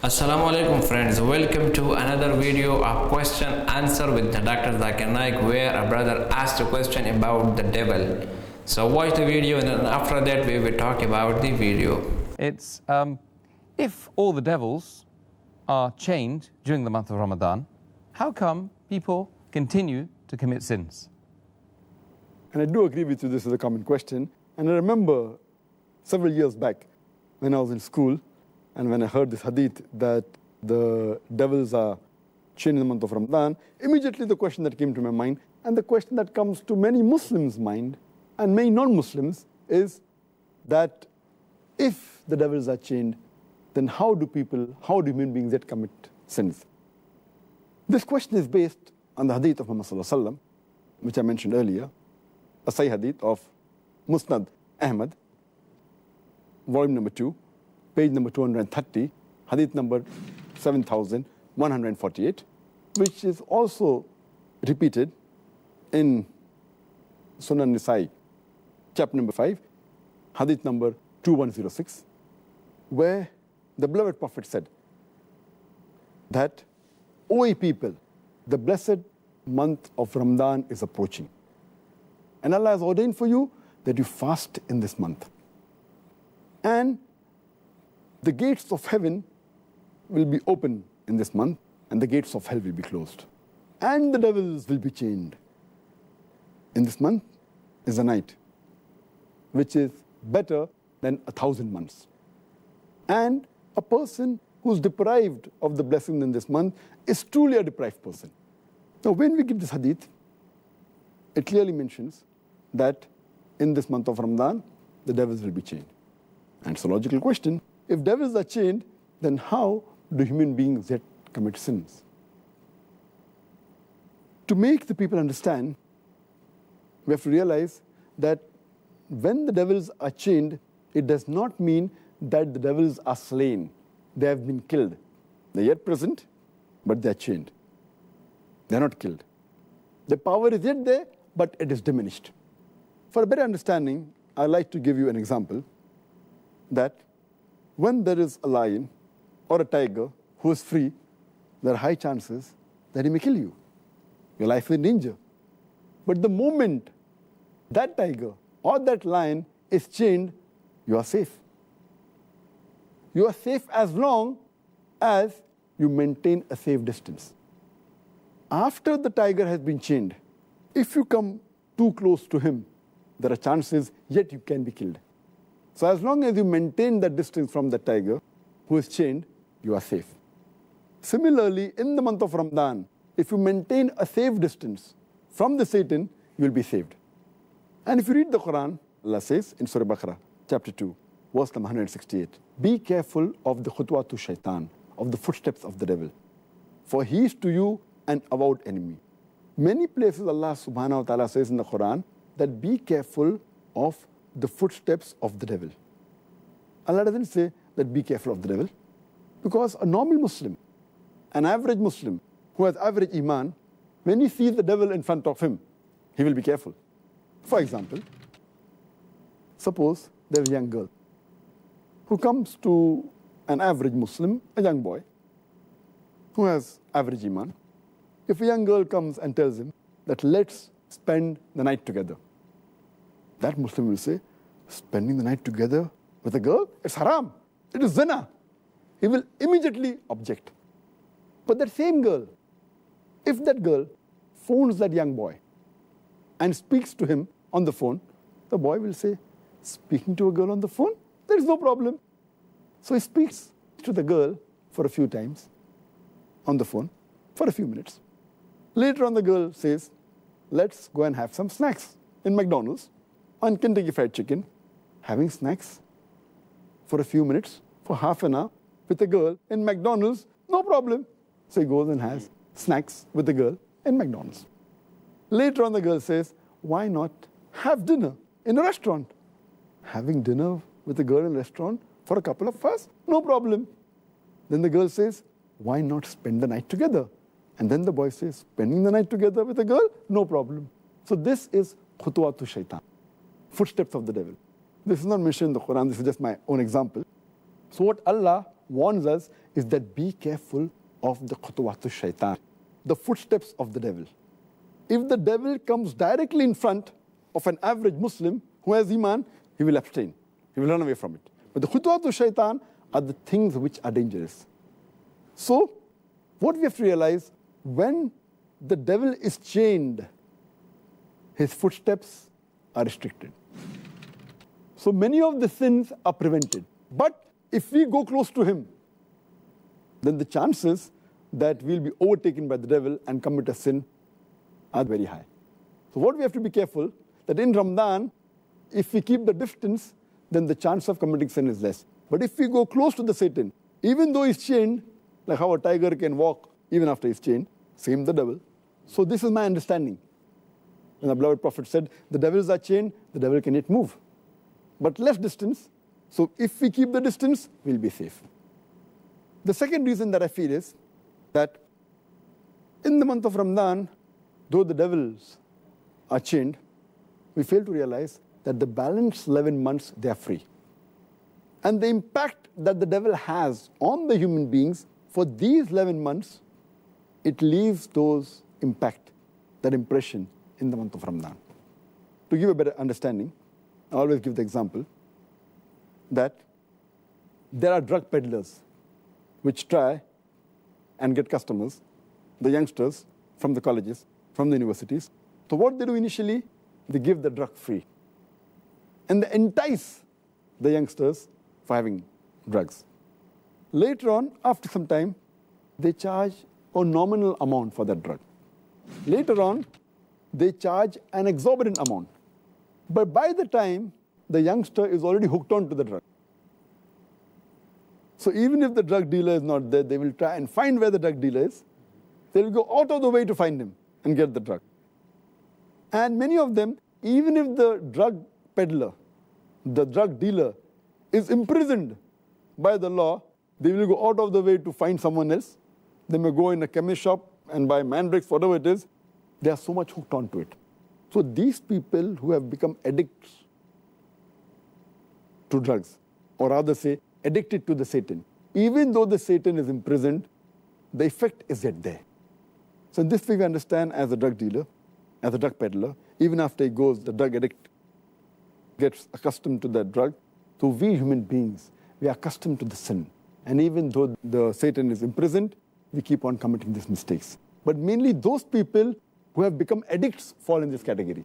Assalamu alaikum friends, welcome to another video of question answer with Dr. Zakir Naik, where a brother asked a question about the devil. So watch the video and then after that we will talk about the video. It's if all the devils are chained during the month of Ramadan, how come people continue to commit sins? And I do agree with you, this is a common question. And I remember several years back when I was in school and when I heard this hadith that the devils are chained in the month of Ramadan, immediately the question that came to my mind, and the question that comes to many Muslims' mind and many non-Muslims, is that if the devils are chained, then how do human beings yet commit sins? This question is based on the hadith of Muhammad sallallahu alaihi wasallam, which I mentioned earlier, a Sahih hadith of Musnad Ahmad, volume number 2, page number 230, hadith number 7148, which is also repeated in Sunan Nisa'i, chapter number 5, hadith number 2106, where the beloved Prophet said that, O ye people, the blessed month of Ramadan is approaching. And Allah has ordained for you that you fast in this month. And the gates of heaven will be open in this month, and the gates of hell will be closed. And the devils will be chained. In this month is a night, which is better than 1,000 months. And a person who's deprived of the blessing in this month is truly a deprived person. Now, when we give this hadith, it clearly mentions that in this month of Ramadan, the devils will be chained. And it's a logical question. If devils are chained, then how do human beings yet commit sins? To make the people understand, we have to realize that when the devils are chained, it does not mean that the devils are slain. They have been killed. They're yet present, but they're chained. They're not killed. The power is yet there, but it is diminished. For a better understanding, I'd like to give you an example that when there is a lion or a tiger who is free, there are high chances that he may kill you. Your life is in danger. But the moment that tiger or that lion is chained, you are safe. You are safe as long as you maintain a safe distance. After the tiger has been chained, if you come too close to him, there are chances yet you can be killed. So as long as you maintain that distance from the tiger who is chained, you are safe. Similarly, in the month of Ramadan, if you maintain a safe distance from the Satan, you will be saved. And if you read the Quran, Allah says in Surah Baqarah, chapter 2, verse number 168, be careful of the khutwatu shaitan, of the footsteps of the devil, for he is to you an avowed enemy. Many places Allah subhanahu wa ta'ala says in the Quran that be careful of the footsteps of the devil. Allah doesn't say that be careful of the devil, because a normal Muslim, an average Muslim who has average iman, when he sees the devil in front of him, he will be careful. For example, suppose there's a young girl who comes to an average Muslim, a young boy, who has average iman. If a young girl comes and tells him that let's spend the night together, that Muslim will say, spending the night together with a girl, it's haram, it is zina. He will immediately object. But that same girl, if that girl phones that young boy and speaks to him on the phone, the boy will say, speaking to a girl on the phone, there is no problem. So he speaks to the girl for a few times on the phone for a few minutes. Later on, the girl says, let's go and have some snacks in McDonald's on Kentucky Fried Chicken. Having snacks for a few minutes, for half an hour, with a girl in McDonald's, no problem. So he goes and has snacks with the girl in McDonald's. Later on, the girl says, why not have dinner in a restaurant? Having dinner with a girl in a restaurant for a couple of hours, no problem. Then the girl says, why not spend the night together? And then the boy says, spending the night together with a girl, no problem. So this is khutwatu shaitan, footsteps of the devil. This is not mentioned in the Quran, this is just my own example. So what Allah warns us is that be careful of the khutuwatu shaitan, the footsteps of the devil. If the devil comes directly in front of an average Muslim who has iman, he will abstain. He will run away from it. But the khutuwatu shaitan are the things which are dangerous. So, what we have to realize, when the devil is chained, his footsteps are restricted. So many of the sins are prevented. But if we go close to him, then the chances that we'll be overtaken by the devil and commit a sin are very high. So what we have to be careful, that in Ramadan, if we keep the distance, then the chance of committing sin is less. But if we go close to the Satan, even though he's chained, like how a tiger can walk even after he's chained, same the devil. So this is my understanding. And the beloved Prophet said, the devils are chained, the devil can yet move. But less distance, so if we keep the distance, we'll be safe. The second reason that I feel is that in the month of Ramadan, though the devils are chained, we fail to realize that the balance 11 months, they are free. And the impact that the devil has on the human beings for these 11 months, it leaves those impact, that impression in the month of Ramadan. To give a better understanding, I always give the example that there are drug peddlers which try and get customers, the youngsters from the colleges, from the universities. So what they do initially, they give the drug free. And they entice the youngsters for having drugs. Later on, after some time, they charge a nominal amount for that drug. Later on, they charge an exorbitant amount. But by the time the youngster is already hooked on to the drug. So even if the drug dealer is not there, they will try and find where the drug dealer is. They will go out of the way to find him and get the drug. And many of them, even if the drug peddler, the drug dealer, is imprisoned by the law, they will go out of the way to find someone else. They may go in a chemist shop and buy mandrakes, whatever it is. They are so much hooked onto it. So these people who have become addicts to drugs, or rather say, addicted to the Satan, even though the Satan is imprisoned, the effect is yet there. So in this way we understand, as a drug dealer, as a drug peddler, even after he goes, the drug addict gets accustomed to that drug. So we human beings, we are accustomed to the sin. And even though the Satan is imprisoned, we keep on committing these mistakes. But mainly those people who have become addicts fall in this category.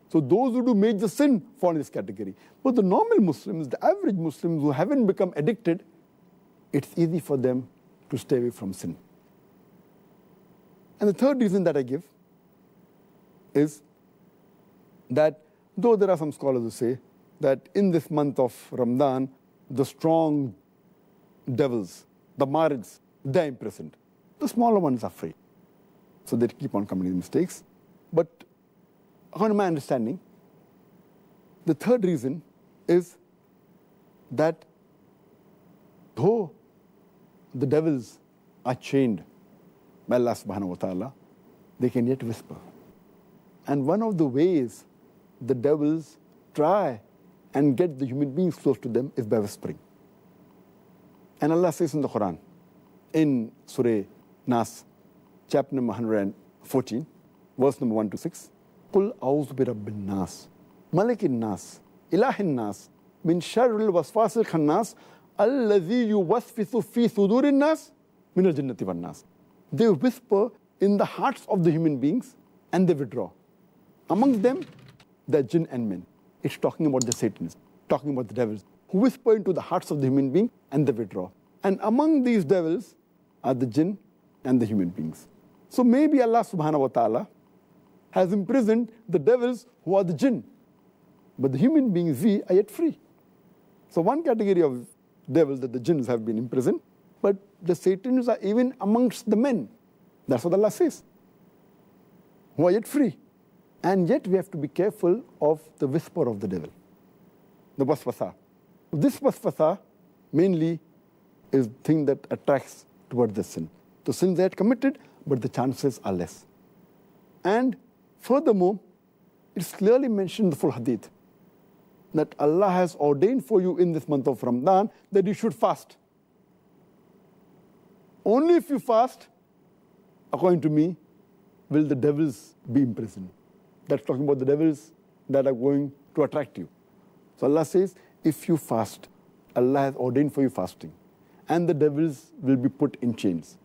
So those who do major sin fall in this category. But the normal Muslims, the average Muslims who haven't become addicted, it's easy for them to stay away from sin. And the third reason that I give is that though there are some scholars who say that in this month of Ramadan, the strong devils, the marids, they're imprisoned. The smaller ones are free. So they keep on committing mistakes. But according to my understanding, the third reason is that though the devils are chained by Allah subhanahu wa ta'ala, they can yet whisper. And one of the ways the devils try and get the human beings close to them is by whispering. And Allah says in the Quran, in Surah Nas, chapter number 114, verse number 1 to 6, قُلْ أَعُوذُ بِرَبِّ النَّاسِ مَلِكِ النَّاسِ إِلَهِ النَّاسِ مِنْ شَرِّ الْوَسْوَاسِ الْخَنَّاسِ الَّذِي يُوَسْوِسُ فِي صُدُورِ النَّاسِ مِنَ الْجِنَّةِ وَالنَّاسِ. They whisper in the hearts of the human beings and they withdraw. Amongst them, the jinn and men. It's talking about the Satans, talking about the devils, who whisper into the hearts of the human being and they withdraw. And among these devils are the jinn and the human beings. So maybe Allah subhanahu wa ta'ala has imprisoned the devils who are the jinn. But the human beings, we are yet free. So one category of devils, that the jinns have been imprisoned, but the Satans are even amongst the men. That's what Allah says. Who are yet free. And yet we have to be careful of the whisper of the devil, the waswasa. This waswasa mainly is the thing that attracts towards the sin. The sins they had committed, but the chances are less. And furthermore, it's clearly mentioned in the full hadith that Allah has ordained for you in this month of Ramadan that you should fast. Only if you fast, according to me, will the devils be imprisoned. That's talking about the devils that are going to attract you. So Allah says, if you fast, Allah has ordained for you fasting, and the devils will be put in chains.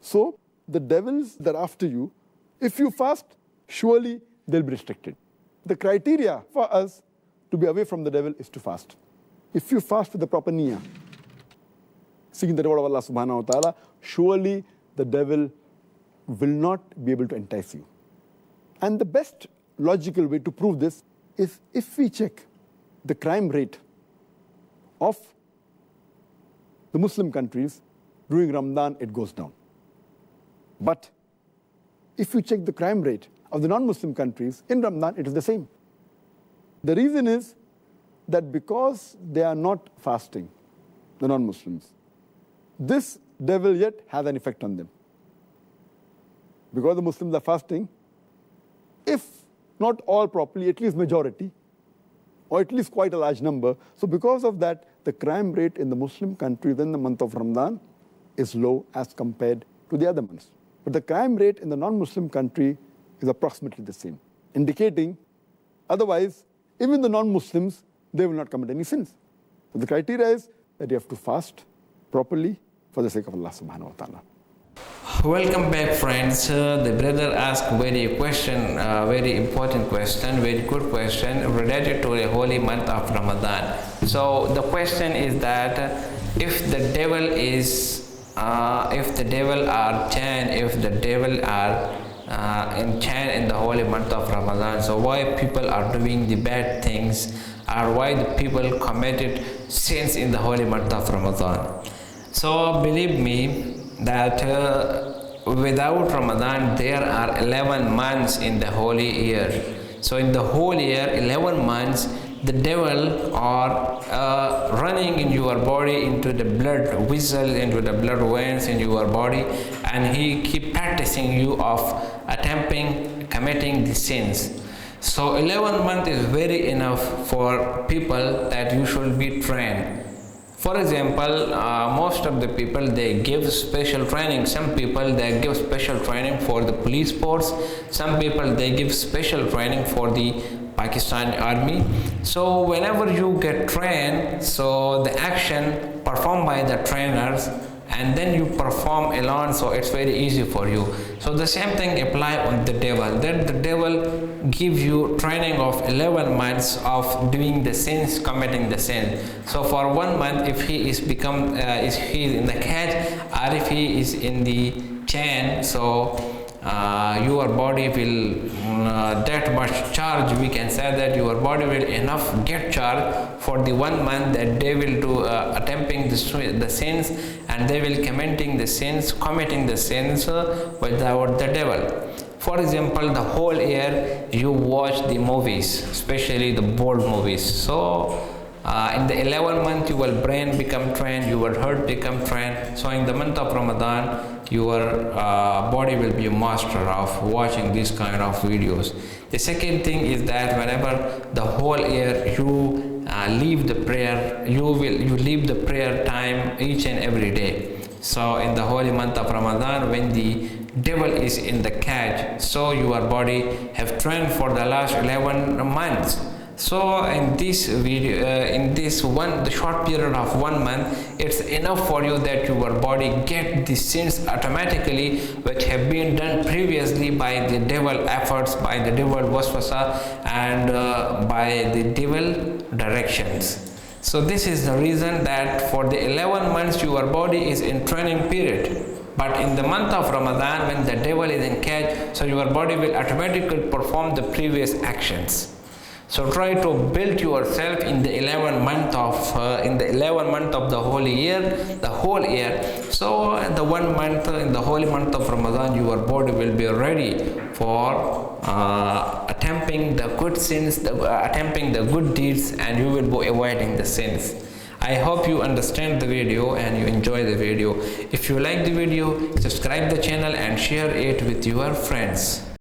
So the devils that are after you, if you fast, surely they'll be restricted. The criteria for us to be away from the devil is to fast. If you fast with the proper niyyah, seeking the reward of Allah subhanahu wa ta'ala, surely the devil will not be able to entice you. And the best logical way to prove this is if we check the crime rate of the Muslim countries during Ramadan, it goes down. But if you check the crime rate of the non-Muslim countries in Ramadan, it is the same. The reason is that because they are not fasting, the non-Muslims, this devil yet has an effect on them. Because the Muslims are fasting, if not all properly, at least majority, or at least quite a large number. So because of that, the crime rate in the Muslim countries in the month of Ramadan is low as compared to the other months. But the crime rate in the non-Muslim country is approximately the same, indicating otherwise, even the non-Muslims, they will not commit any sins. So the criteria is that you have to fast properly for the sake of Allah subhanahu wa ta'ala. Welcome back, friends. The brother asked very important question, very good question related to the holy month of Ramadan. So the question is that if the devil are chained, if the devil are enchained in the holy month of Ramadan, so why people are doing the bad things, or why the people committed sins in the holy month of Ramadan? So believe me that without Ramadan there are 11 months in the holy year. So in the whole year, 11 months, the devil are running in your body into the blood vessels, into the blood veins in your body, and he keep practicing you of committing the sins. So 11 months is very enough for people that you should be trained. For example, most of the people, they give special training. Some people, they give special training for the police force. Some people, they give special training for the Pakistani army. So whenever you get trained, so the action performed by the trainers, and then you perform alone, so it's very easy for you. So the same thing apply on the devil, that the devil gives you training of 11 months of doing the sins, committing the sin. So for 1 month, if he is in the cage, or if he is in the chain, so your body will that much charge, we can say that your body will enough get charged for the 1 month that they will do attempting the sins, and they will committing the sins without the devil. For example, the whole year you watch the movies, especially the bold movies. So in the 11th month, your brain become trained, your heart become trained. So in the month of Ramadan, your body will be a master of watching these kind of videos. The second thing is that whenever the whole year you leave the prayer, you leave the prayer time each and every day. So in the holy month of Ramadan, when the devil is in the cage, so your body have trained for the last 11 months. So in this video, the short period of 1 month, it's enough for you that your body get the sins automatically, which have been done previously by the devil efforts, by the devil waswasa, and by the devil directions. So this is the reason that for the 11 months your body is in training period. But in the month of Ramadan, when the devil is in cage, so your body will automatically perform the previous actions. So try to build yourself in the 11th month of the holy year, the whole year. So the 1 month in the holy month of Ramadan, your body will be ready for attempting the good sins, attempting the good deeds, and you will be avoiding the sins. I hope you understand the video and you enjoy the video. If you like the video, subscribe the channel and share it with your friends.